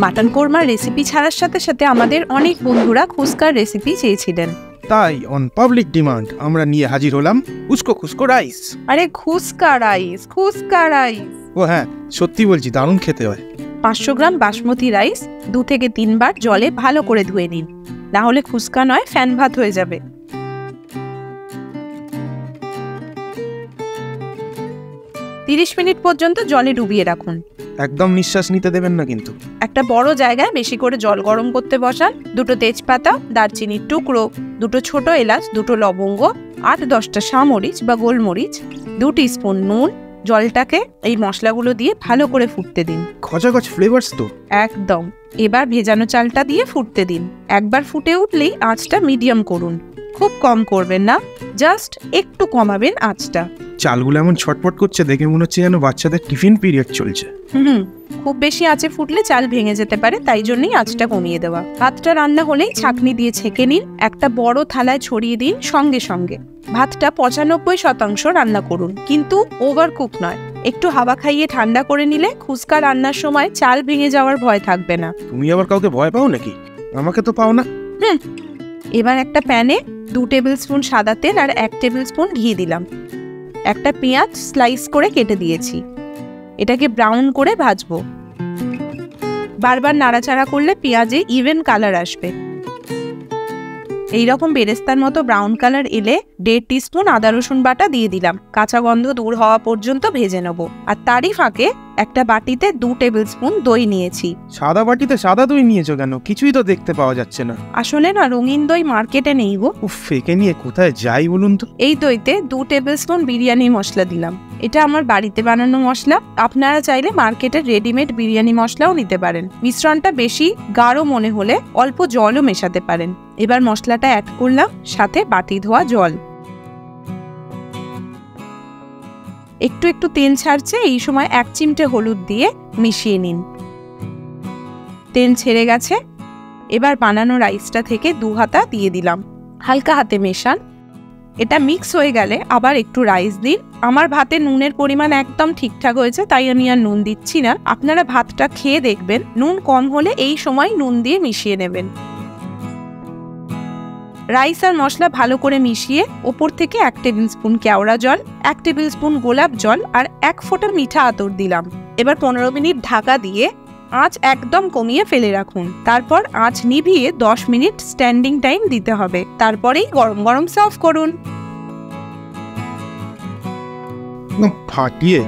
Mutton কোরমার recipe ছাড়ার সাথে সাথে আমাদের অনেক বন্ধুরা খুস্কার রেসিপি চেয়েছিলেন, তাই অন পাবলিক ডিমান্ড আমরা নিয়ে হাজির হলাম উস্কো খুস্কো রাইস। আরে খুস্কা রাইস, খুস্কা রাইস। ও হ্যাঁ, সত্যি বলছি দারুণ খেতে হয়। 500 গ্রাম বাসমতি রাইস 2 থেকে 3 বার জলে ভালো করে ধুয়ে নিন, না হলে খুস্কা নয় ফ্যান ভাত হয়ে যাবে। তিরিশ মিনিট পর্যন্ত জলে ডুবিয়ে রাখুন। একদম নিঃশ্বাস নিতে দেবেন না কিন্তু। একটা বড় জায়গায় বেশি করে জল গরম করতে বসান। 2টো তেজপাতা, দারচিনির টুকরো, 2টো ছোট এলাচ, 2টো লবঙ্গ, 8-10টা শামরিচ বা গোলমরিচ, 2 টিস্পুন নুন। জলটাকে এই মশলাগুলো দিয়ে ভালো করে ফুটতে দিন। খচাখচ ফ্লেভারস তো একদম। এবার ভেজানো চালটা দিয়ে ফুটতে দিন। একবার ফুটে উঠলেই আঁচটা মিডিয়াম করুন, খুব কম করবেন না, জাস্ট একটু কমাবেন আঁচটা। চালগুলো এমন ছটপট করছে দেখে মনে হচ্ছে যেন বাচ্চাদের টিফিন পিরিয়ড চলছে। খুব বেশি আঁচে ফুটলে চাল ভেঙে যেতে পারে, তাই জন্যই আঁচটা কমিয়ে দেওয়া। ভাতটা রান্না হলেই ছাঁকনি দিয়ে ছেঁকে নিন, একটা বড় থালায় ছড়িয়ে দিন। সঙ্গে সঙ্গে ভাতটা 95% রান্না করুন, কিন্তু ওভার কুক নয়। একটু হাওয়া খাইয়ে ঠান্ডা করে নিলে খুস্কা রান্নার সময় চাল ভেঙে যাওয়ার ভয় থাকবে না। তুমি আবার কাউকে ভয় পাও নাকি? আমাকে তো পাও না। এবার একটা প্যানে 2 টেবিল স্পুন সাদা তেল আর 1 টেবিল স্পুন ঘি দিলাম। একটা পেঁয়াজ স্লাইস করে কেটে দিয়েছি, এটাকে ব্রাউন করে ভাজবো। বারবার নাড়াচাড়া করলে পেঁয়াজে ইভেন কালার আসবে। এইরকম বেরেস্তার মতো ব্রাউন কালার এলে 1.5 টিস্পুন আদা রসুন বাটা দিয়ে দিলাম। কাঁচা গন্ধ দূর হওয়া পর্যন্ত ভেজে নেব। আর তারই ফাঁকে একটা বাটিতে 2 টেবিল স্পুন দই নিয়েছি। সাদা বাটিতে সাদা দই নিয়েছো কেন? কিছুই তো দেখতে পাওয়া যাচ্ছে না। আসলে না, রঙিন দই মার্কেটে নেই গো। একে নিয়ে কোথায় যাই বলুন তো। এই দইতে 2 টেবিল স্পুন বিরিয়ানি মশলা দিলাম। এটা আমার বাড়িতে বানানো মশলা, আপনারা চাইলে মার্কেটের রেডিমেড বিরিয়ানি মশলাও নিতে পারেন। মিশ্রণটা বেশি গাঢ় মনে হলে অল্প জলও মেশাতে পারেন। এবার মশলাটা অ্যাড করলাম, সাথে বাটি ধোয়া জল। একটু একটু তেল ছাড়ছে, এই সময় 1 চিমটে হলুদ দিয়ে মিশিয়ে নিন। তেল ছেড়ে গেছে। এবার বানানো রাইসটা থেকে 2 হাতা দিয়ে দিলাম, হালকা হাতে মেশান। এটা মিক্স হয়ে গেলে আবার একটু রাইস দিন। আমার ভাতে নুনের পরিমাণ একদম ঠিকঠাক হয়েছে, তাই আমি আর নুন দিচ্ছি না। আপনারা ভাতটা খেয়ে দেখবেন, নুন কম হলে এই সময় নুন দিয়ে মিশিয়ে নেবেন। রাইস আর মশলা ভালো করে মিশিয়ে ওপর থেকে 1 টেবিল স্পুন কেওড়া জল, 1 টেবিল স্পুন গোলাপ জল আর 1 ফোঁটা মিঠা আতর দিলাম। এবার 15 মিনিট ঢাকা দিয়ে আঁচ একদম কমিয়ে ফেলে রাখুন। তারপর আঁচ নিভিয়ে 10 মিনিট স্ট্যান্ডিং টাইম দিতে হবে। তারপরেই গরম গরম সার্ভ করুন। ফাটিয়ে